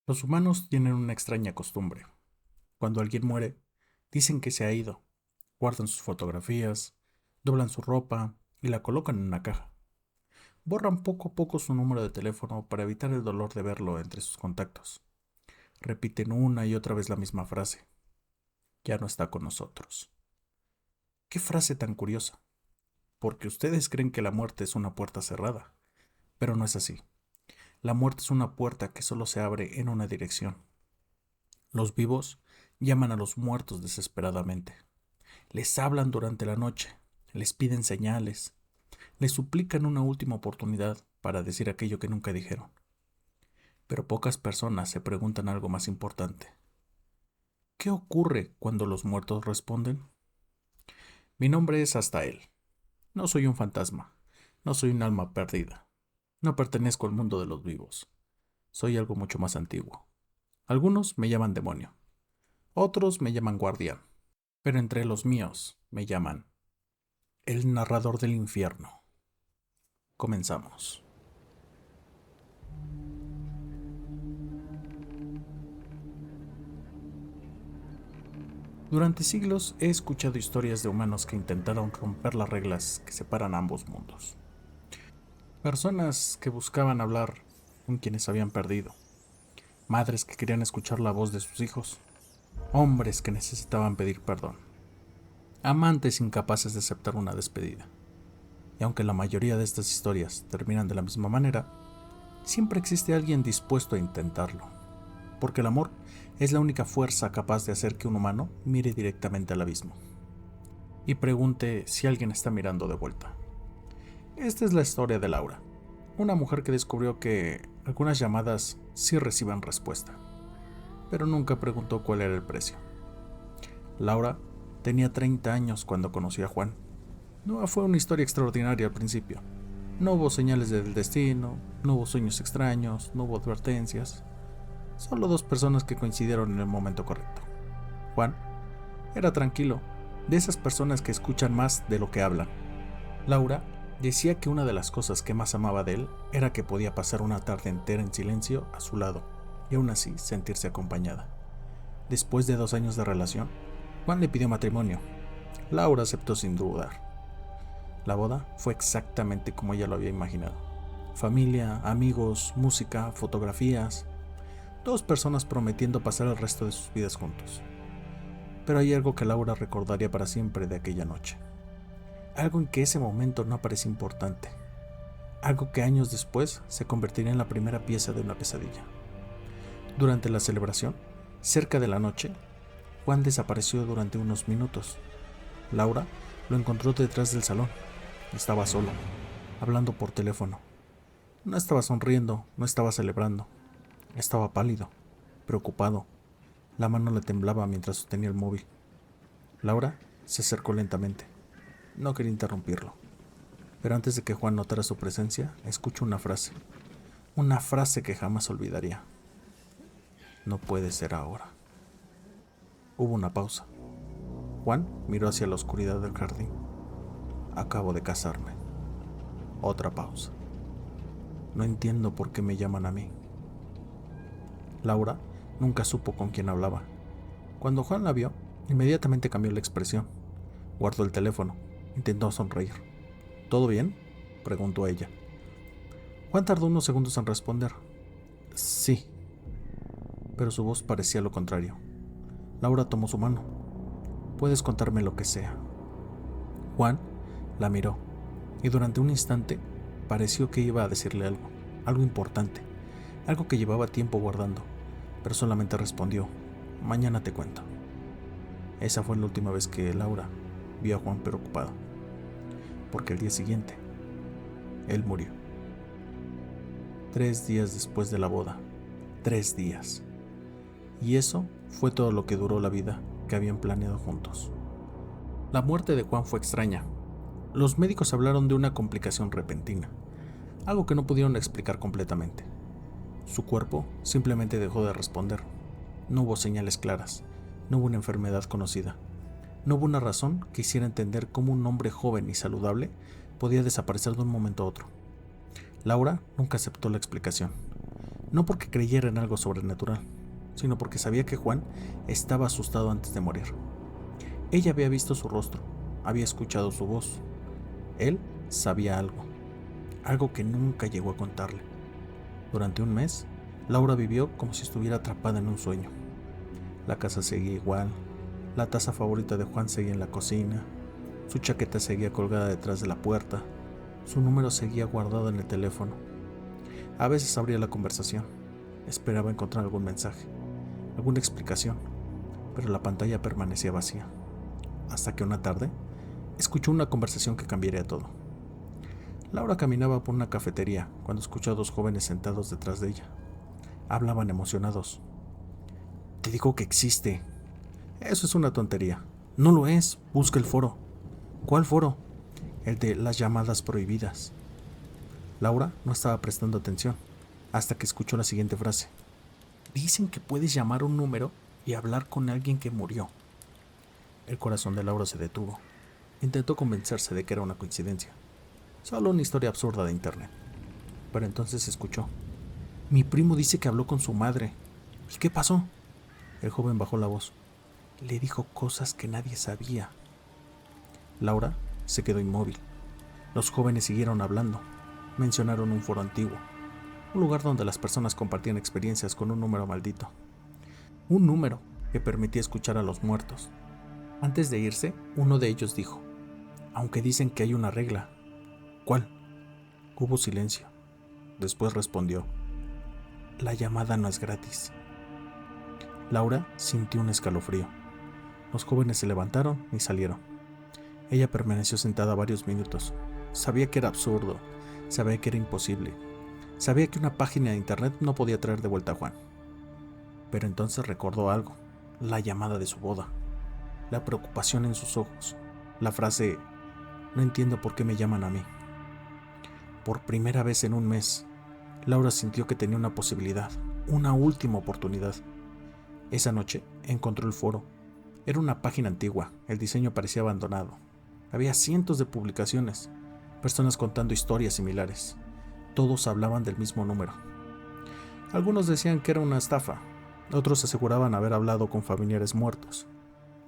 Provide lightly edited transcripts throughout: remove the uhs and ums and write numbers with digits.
Los humanos tienen una extraña costumbre. Cuando alguien muere, dicen que se ha ido, guardan sus fotografías, doblan su ropa y la colocan en una caja. Borran poco a poco su número de teléfono para evitar el dolor de verlo entre sus contactos. Repiten una y otra vez la misma frase. Ya no está con nosotros. ¿Qué frase tan curiosa? Porque ustedes creen que la muerte es una puerta cerrada, pero no es así. La muerte es una puerta que solo se abre en una dirección. Los vivos llaman a los muertos desesperadamente. Les hablan durante la noche, les piden señales, les suplican una última oportunidad para decir aquello que nunca dijeron. Pero pocas personas se preguntan algo más importante. ¿Qué ocurre cuando los muertos responden? Mi nombre es Astael. No soy un fantasma. No soy un alma perdida. No pertenezco al mundo de los vivos. Soy algo mucho más antiguo. Algunos me llaman demonio. Otros me llaman guardián. Pero entre los míos me llaman el narrador del infierno. Comenzamos. Durante siglos he escuchado historias de humanos que intentaron romper las reglas que separan ambos mundos. Personas que buscaban hablar con quienes habían perdido. Madres que querían escuchar la voz de sus hijos. Hombres que necesitaban pedir perdón. Amantes incapaces de aceptar una despedida. Y aunque la mayoría de estas historias terminan de la misma manera, siempre existe alguien dispuesto a intentarlo. Porque el amor es la única fuerza capaz de hacer que un humano mire directamente al abismo y pregunte si alguien está mirando de vuelta. Esta es la historia de Laura, una mujer que descubrió que algunas llamadas sí reciben respuesta, pero nunca preguntó cuál era el precio. Laura tenía 30 años cuando conoció a Juan. No fue una historia extraordinaria al principio. No hubo señales del destino, no hubo sueños extraños, no hubo advertencias. Solo dos personas que coincidieron en el momento correcto. Juan era tranquilo, de esas personas que escuchan más de lo que hablan. Laura decía que una de las cosas que más amaba de él era que podía pasar una tarde entera en silencio a su lado y aún así sentirse acompañada. Después de 2 años de relación, Juan le pidió matrimonio. Laura aceptó sin dudar. La boda fue exactamente como ella lo había imaginado. Familia, amigos, música, fotografías. Dos personas prometiendo pasar el resto de sus vidas juntos. Pero hay algo que Laura recordaría para siempre de aquella noche. Algo en que ese momento no parecía importante. Algo que años después se convertiría en la primera pieza de una pesadilla. Durante la celebración, cerca de la noche, Juan desapareció durante unos minutos. Laura lo encontró detrás del salón. Estaba solo, hablando por teléfono. No estaba sonriendo, no estaba celebrando. Estaba pálido, preocupado. La mano le temblaba mientras sostenía el móvil. Laura se acercó lentamente. No quería interrumpirlo. Pero antes de que Juan notara su presencia, escuchó una frase. Una frase que jamás olvidaría. No puede ser ahora. Hubo una pausa. Juan miró hacia la oscuridad del jardín. Acabo de casarme. Otra pausa. No entiendo por qué me llaman a mí. Laura nunca supo con quién hablaba. Cuando Juan la vio, inmediatamente cambió la expresión. Guardó el teléfono. Intentó sonreír. ¿Todo bien?, preguntó ella. Juan tardó unos segundos en responder. Sí, pero su voz parecía lo contrario. Laura tomó su mano. Puedes contarme lo que sea. Juan la miró y durante un instante pareció que iba a decirle algo importante, algo que llevaba tiempo guardando, pero solamente respondió, mañana te cuento. Esa fue la última vez que Laura vio a Juan preocupado, porque el día siguiente, él murió. 3 días después de la boda. 3 días. Y eso fue todo lo que duró la vida que habían planeado juntos. La muerte de Juan fue extraña. Los médicos hablaron de una complicación repentina, algo que no pudieron explicar completamente. Su cuerpo simplemente dejó de responder. No hubo señales claras, no hubo una enfermedad conocida, no hubo una razón que hiciera entender cómo un hombre joven y saludable podía desaparecer de un momento a otro. Laura nunca aceptó la explicación. No porque creyera en algo sobrenatural, sino porque sabía que Juan estaba asustado antes de morir. Ella había visto su rostro, había escuchado su voz. Él sabía algo que nunca llegó a contarle. Durante un mes, Laura vivió como si estuviera atrapada en un sueño. La casa seguía igual, la taza favorita de Juan seguía en la cocina, su chaqueta seguía colgada detrás de la puerta, su número seguía guardado en el teléfono. A veces abría la conversación, esperaba encontrar algún mensaje, alguna explicación, pero la pantalla permanecía vacía. Hasta que una tarde, escuchó una conversación que cambiaría todo. Laura caminaba por una cafetería cuando escuchó a dos jóvenes sentados detrás de ella. Hablaban emocionados. Te digo que existe. Eso es una tontería. No lo es. Busca el foro. ¿Cuál foro? El de las llamadas prohibidas. Laura no estaba prestando atención hasta que escuchó la siguiente frase. Dicen que puedes llamar a un número y hablar con alguien que murió. El corazón de Laura se detuvo. Intentó convencerse de que era una coincidencia. Solo una historia absurda de internet. Pero entonces escuchó. Mi primo dice que habló con su madre. ¿Y qué pasó? El joven bajó la voz. Le dijo cosas que nadie sabía. Laura se quedó inmóvil. Los jóvenes siguieron hablando. Mencionaron un foro antiguo. Un lugar donde las personas compartían experiencias con un número maldito. Un número que permitía escuchar a los muertos. Antes de irse, uno de ellos dijo, aunque dicen que hay una regla. ¿Cuál? Hubo silencio. Después respondió, la llamada no es gratis. Laura sintió un escalofrío. Los jóvenes se levantaron y salieron. Ella permaneció sentada varios minutos. Sabía que era absurdo, sabía que era imposible, sabía que una página de internet no podía traer de vuelta a Juan. Pero entonces recordó algo, la llamada de su boda, la preocupación en sus ojos, la frase, no entiendo por qué me llaman a mí. Por primera vez en un mes, Laura sintió que tenía una posibilidad, una última oportunidad. Esa noche encontró el foro. Era una página antigua, el diseño parecía abandonado. Había cientos de publicaciones, personas contando historias similares. Todos hablaban del mismo número. Algunos decían que era una estafa, otros aseguraban haber hablado con familiares muertos.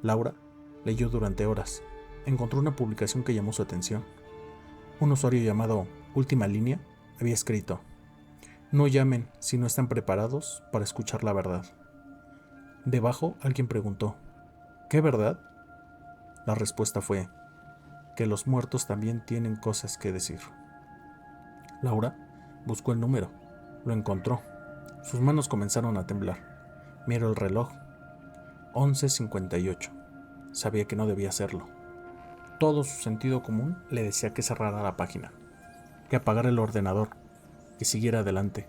Laura leyó durante horas. Encontró una publicación que llamó su atención. Un usuario llamado Última Línea había escrito: no llamen si no están preparados para escuchar la verdad. Debajo alguien preguntó: ¿qué verdad? La respuesta fue que los muertos también tienen cosas que decir. Laura buscó el número, lo encontró. Sus manos comenzaron a temblar. Miró el reloj. 11:58. Sabía que no debía hacerlo. Todo su sentido común le decía que cerrara la página, que apagara el ordenador, que siguiera adelante.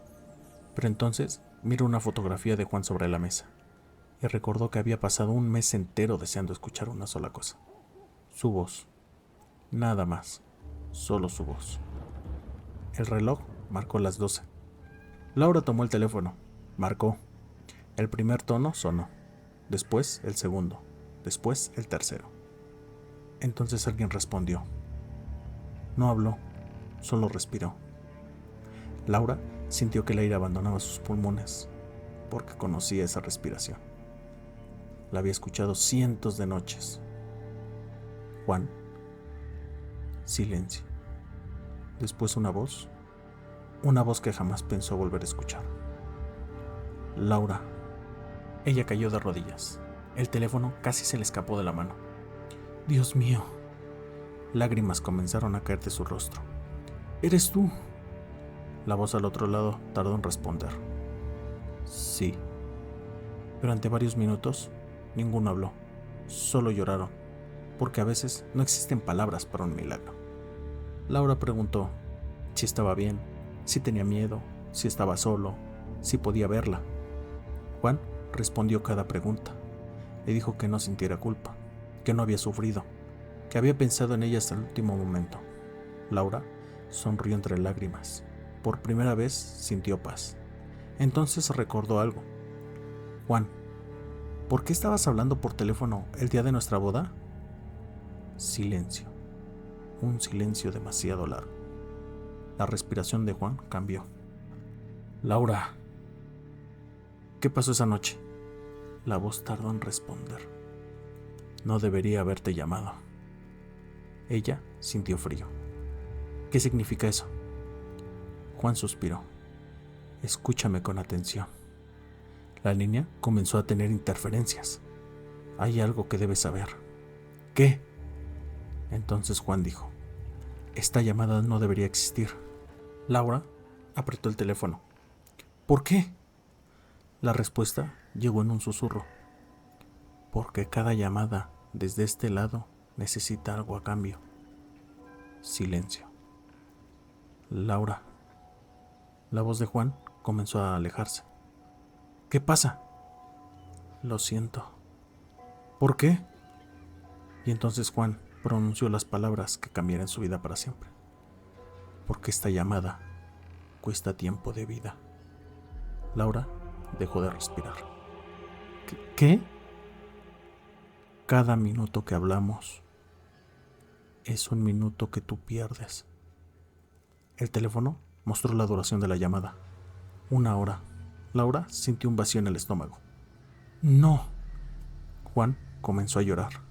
Pero entonces miró una fotografía de Juan sobre la mesa y recordó que había pasado un mes entero deseando escuchar una sola cosa. Su voz. Nada más. Solo su voz. El reloj marcó las 12. Laura tomó el teléfono. Marcó. El primer tono sonó. Después el segundo. Después el tercero. Entonces alguien respondió. No habló, solo respiró. Laura sintió que el aire abandonaba sus pulmones, porque conocía esa respiración. La había escuchado cientos de noches. Juan. Silencio. Después una voz que jamás pensó volver a escuchar. Laura. Ella cayó de rodillas. El teléfono casi se le escapó de la mano. Dios mío. Lágrimas comenzaron a caer de su rostro. ¿Eres tú? La voz al otro lado tardó en responder. Sí. Durante varios minutos, ninguno habló. Solo lloraron, porque a veces no existen palabras para un milagro. Laura preguntó si estaba bien, si tenía miedo, si estaba solo, si podía verla. Juan respondió cada pregunta. Le dijo que no sintiera culpa, que no había sufrido, que había pensado en ella hasta el último momento. Laura sonrió entre lágrimas. Por primera vez sintió paz. Entonces recordó algo. Juan, ¿por qué estabas hablando por teléfono el día de nuestra boda? Silencio. Un silencio demasiado largo. La respiración de Juan cambió. Laura, ¿Qué pasó esa noche? La voz tardó en responder. No debería haberte llamado. Ella sintió frío. ¿Qué significa eso? Juan suspiró. Escúchame con atención. La línea comenzó a tener interferencias. Hay algo que debes saber. ¿Qué? Entonces Juan dijo, esta llamada no debería existir. Laura apretó el teléfono. ¿Por qué? La respuesta llegó en un susurro. Porque cada llamada desde este lado necesita algo a cambio. Silencio. Laura. La voz de Juan comenzó a alejarse. ¿Qué pasa? Lo siento. ¿Por qué? Y entonces Juan pronunció las palabras que cambiarían su vida para siempre. Porque esta llamada cuesta tiempo de vida. Laura dejó de respirar. ¿Qué? Cada minuto que hablamos es un minuto que tú pierdes. El teléfono mostró la duración de la llamada. 1 hora. Laura sintió un vacío en el estómago. No. Juan comenzó a llorar.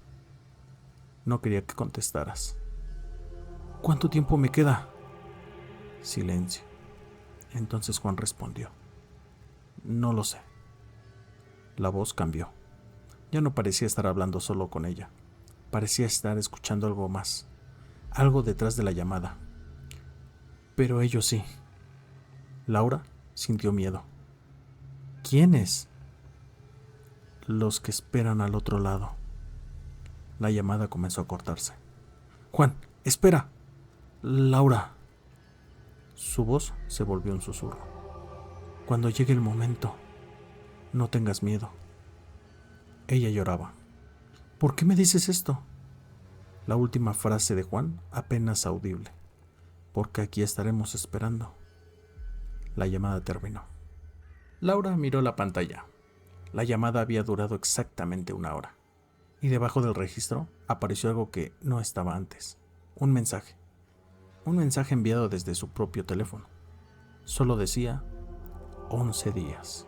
No quería que contestaras. ¿Cuánto tiempo me queda? Silencio. Entonces Juan respondió. No lo sé. La voz cambió. Ya no parecía estar hablando solo con ella. Parecía estar escuchando algo más. Algo detrás de la llamada. Pero ellos sí. Laura sintió miedo. ¿Quiénes? Los que esperan al otro lado. La llamada comenzó a cortarse. Juan, espera. Laura. Su voz se volvió un susurro. Cuando llegue el momento, no tengas miedo. Ella lloraba. ¿Por qué me dices esto? La última frase de Juan apenas audible. Porque aquí estaremos esperando. La llamada terminó. Laura miró la pantalla. La llamada había durado exactamente 1 hora. Y debajo del registro apareció algo que no estaba antes. Un mensaje. Un mensaje enviado desde su propio teléfono. Solo decía 11 días.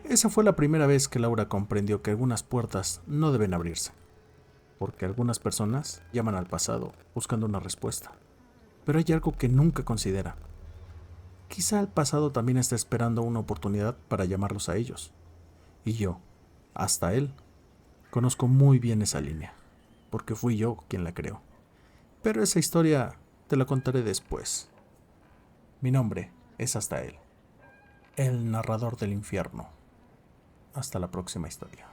Esa fue la primera vez que Laura comprendió que algunas puertas no deben abrirse, porque algunas personas llaman al pasado buscando una respuesta, pero hay algo que nunca considera. Quizá el pasado también está esperando una oportunidad para llamarlos a ellos, y yo, hasta él, conozco muy bien esa línea, porque fui yo quien la creó. Pero esa historia te la contaré después. Mi nombre es Hasta él, el narrador del infierno. Hasta la próxima historia.